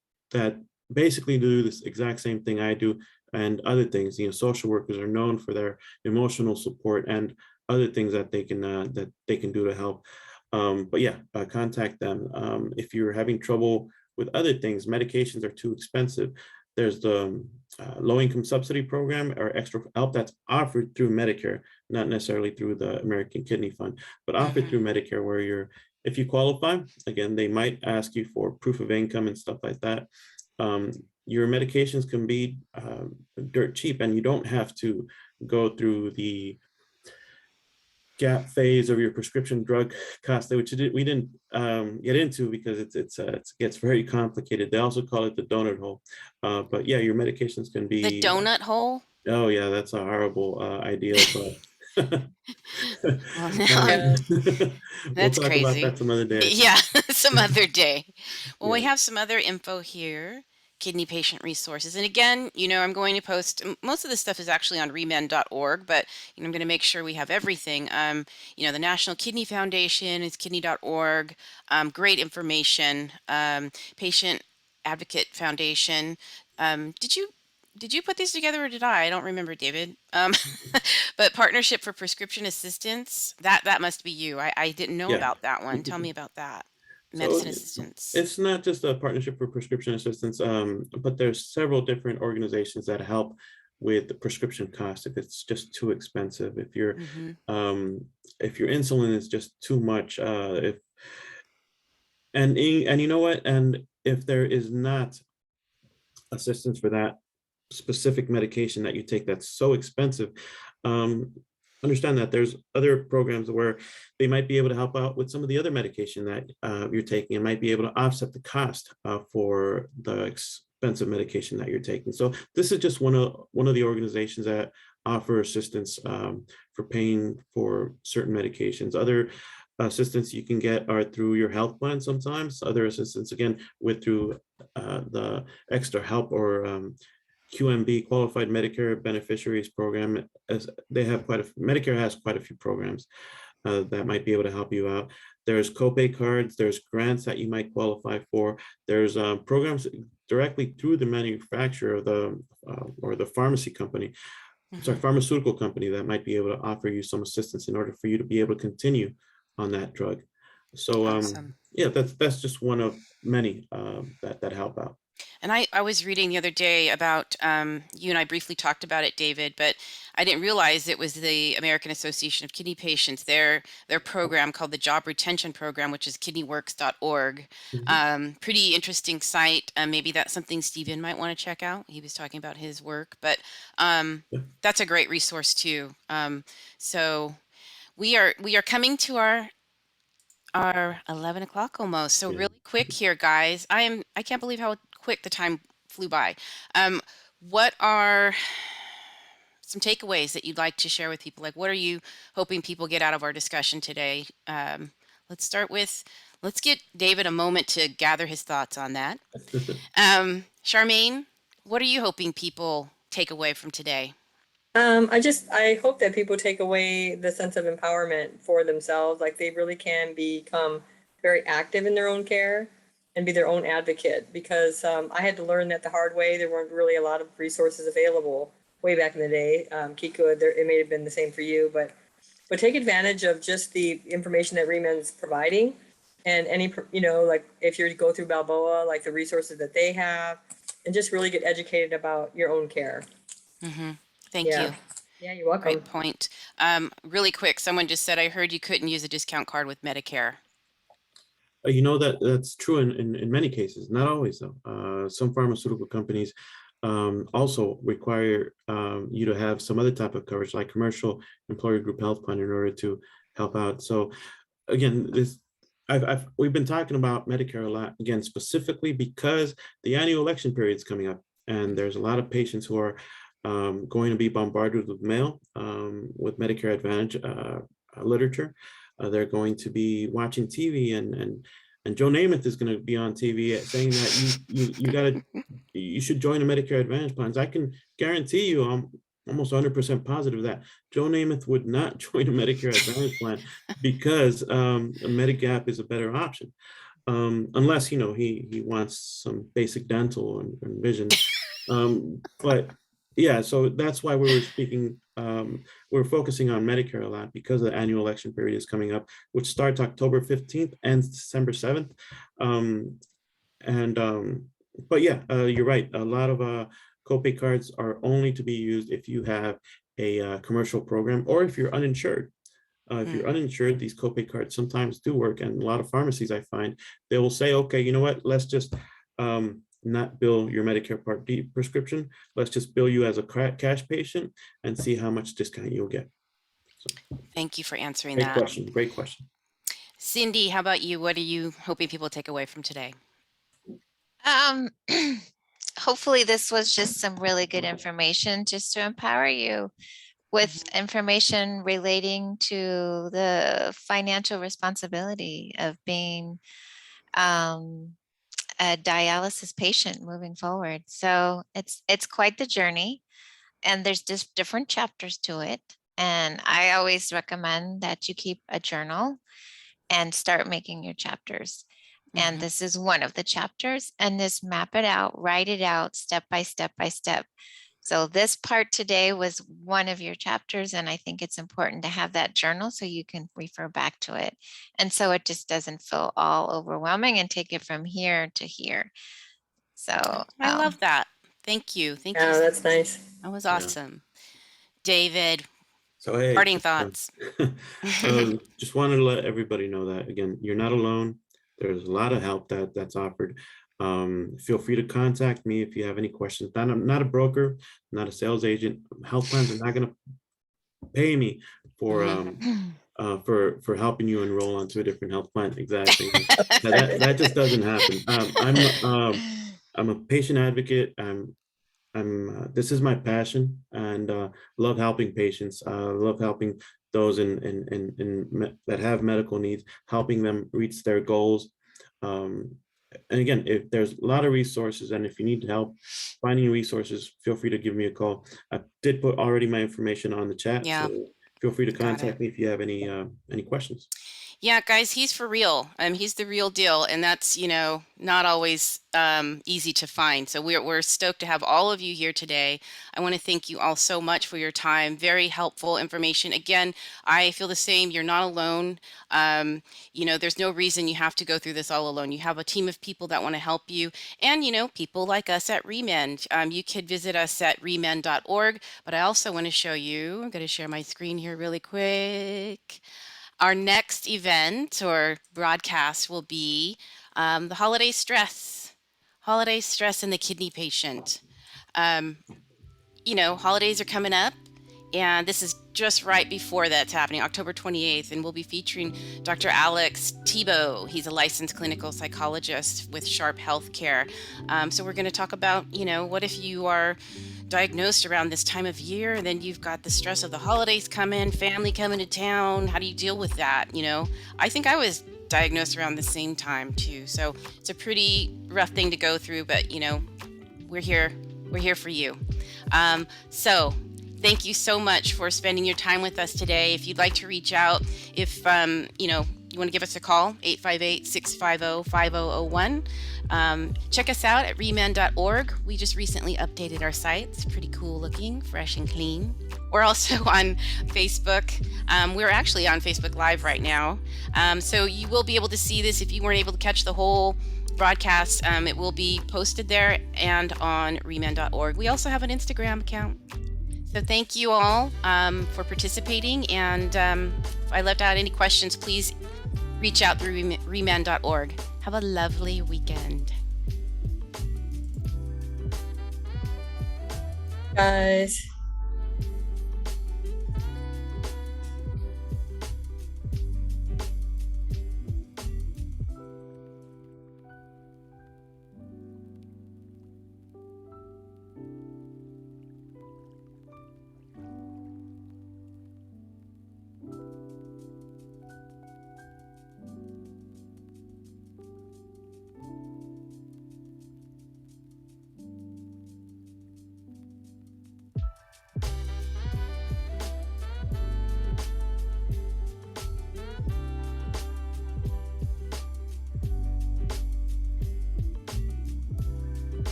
basically do this exact same thing I do, and other things. Social workers are known for their emotional support and other things that they can do to help. But yeah, contact them. If you're having trouble with other things, medications are too expensive, there's the low-income subsidy program or extra help that's offered through Medicare, not necessarily through the American Kidney Fund, but offered through Medicare, where if you qualify, again, they might ask you for proof of income and stuff like that. Your medications can be dirt cheap, and you don't have to go through the gap phase of your prescription drug cost, which we didn't get into because it gets very complicated. They also call it the donut hole. But yeah, your medications can be The donut hole? Oh yeah, that's a horrible idea, but Well, now Yeah. we'll that's talk about crazy. that some other day. I think. Yeah, some other day. Well, we Yeah. have some other info here, kidney patient resources. And again, I'm going to post, most of this stuff is actually on remend.org, but I'm going to make sure we have everything. The National Kidney Foundation is kidney.org. Great information. Patient Advocate Foundation. Did you put these together or did I? I don't remember, David. But Partnership for Prescription Assistance, that must be you. I didn't know Yeah. about that one. Tell me about that. So Medicine assistance. it's not just a partnership for prescription assistance, but there's several different organizations that help with the prescription cost if it's just too expensive. If your insulin is just too much, and you know what, and if there is not assistance for that specific medication that you take that's so expensive, understand that there's other programs where they might be able to help out with some of the other medication that you're taking, and might be able to offset the cost for the expensive medication that you're taking. So this is just one of the organizations that offer assistance for paying for certain medications. Other assistance you can get are through your health plan sometimes. Other assistance, again, through the extra help or QMB, Qualified Medicare Beneficiaries Program, as they have Medicare has quite a few programs that might be able to help you out. There's copay cards, there's grants that you might qualify for. There's programs directly through the manufacturer of or the pharmacy company, pharmaceutical company, that might be able to offer you some assistance in order for you to be able to continue on that drug. So Awesome. yeah, that's just one of many that help out. And I was reading the other day about, you and I briefly talked about it, David, but I didn't realize it was the American Association of Kidney Patients, their program called the Job Retention Program, which is kidneyworks.org. Pretty interesting site. Maybe that's something Stephen might want to check out. He was talking about his work, but that's a great resource too. So we are coming to our 11 o'clock almost. So Yeah. really quick here, guys. I can't believe how quick the time flew by. What are some takeaways that you'd like to share with people? Like, what are you hoping people get out of our discussion today? Let's get David a moment to gather his thoughts on that. Charmaine, what are you hoping people take away from today? I hope that people take away the sense of empowerment for themselves. Like they really can become very active in their own care and be their own advocate, because I had to learn that the hard way. There weren't really a lot of resources available way back in the day. Kiko, it may have been the same for you, but take advantage of just the information that ReMend's providing, and any, like if you go through Balboa, like the resources that they have, and just really get educated about your own care. Thank Yeah. you. Yeah, you're welcome. Great point. Really quick, someone just said, I heard you couldn't use a discount card with Medicare. You know, that's true in many cases, not always though. Some pharmaceutical companies also require you to have some other type of coverage, like commercial employer group health plan, in order to help out. So again, we've been talking about Medicare a lot, again, specifically because the annual election period is coming up, and there's a lot of patients who are going to be bombarded with mail with Medicare Advantage literature. They're going to be watching TV, and Joe Namath is going to be on TV saying that you should join a Medicare Advantage plans. I can guarantee you, I'm almost 100% positive that Joe Namath would not join a Medicare Advantage plan because Medigap is a better option, unless he wants some basic dental and vision. But yeah, so that's why we were speaking. We're focusing on Medicare a lot because the annual election period is coming up, which starts October 15th and December 7th. But yeah, you're right. A lot of copay cards are only to be used if you have a commercial program or if you're uninsured. If you're uninsured, these copay cards sometimes do work, and a lot of pharmacies, I find, they will say, okay, you know what, let's just not bill your Medicare Part D prescription. Let's just bill you as a cash patient and see how much discount you'll get. So, Thank you for answering great that. question. Great question. Cindy, how about you? What are you hoping people take away from today? Hopefully this was just some really good information just to empower you with information relating to the financial responsibility of being a dialysis patient moving forward. So it's quite the journey, and there's just different chapters to it. And I always recommend that you keep a journal and start making your chapters. And this is one of the chapters, and just map it out, write it out step by step by step. So this part today was one of your chapters, and I think it's important to have that journal so you can refer back to it. And so it just doesn't feel all overwhelming, and take it from here to here. So I love that. Thank you. Thank you. Oh, that's nice. That was awesome. David, So hey, parting thoughts. just wanted to let everybody know that, again, you're not alone. There's a lot of help that's offered. Feel free to contact me if you have any questions. I'm not a broker, not a sales agent. Health plans are not going to pay me for helping you enroll onto a different health plan. Exactly. that just doesn't happen. I'm a patient advocate. This is my passion, and love helping patients. Love helping those that have medical needs, helping them reach their goals. And again, if there's a lot of resources, and if you need help finding resources, feel free to give me a call. I did put already my information on the chat. Yeah. So feel free to contact me if you have any questions. Yeah, guys, he's for real. He's the real deal, and that's, not always easy to find. So we're stoked to have all of you here today. I want to thank you all so much for your time. Very helpful information. Again, I feel the same. You're not alone. There's no reason you have to go through this all alone. You have a team of people that want to help you, and people like us at ReMend. You could visit us at remend.org. But I also want to show you. I'm going to share my screen here really quick. Our next event or broadcast will be the holiday stress in the kidney patient. Holidays are coming up, and this is just right before that's happening, October 28th, and we'll be featuring Dr. Alex Thibault. He's a licensed clinical psychologist with Sharp Healthcare. So we're going to talk about, what if you are diagnosed around this time of year, and then you've got the stress of the holidays coming, family coming to town. How do you deal with that? I think I was diagnosed around the same time too. So it's a pretty rough thing to go through, but we're here for you. So thank you so much for spending your time with us today. If you'd like to reach out, if you want to give us a call, 858-650-5001. Check us out at ReMend.org. We just recently updated our site. It's pretty cool looking, fresh and clean. We're also on Facebook. We're actually on Facebook Live right now. So you will be able to see this if you weren't able to catch the whole broadcast. It will be posted there and on ReMend.org. We also have an Instagram account. So thank you all for participating. And if I left out any questions, please reach out through ReMend.org. Have a lovely weekend. Guys.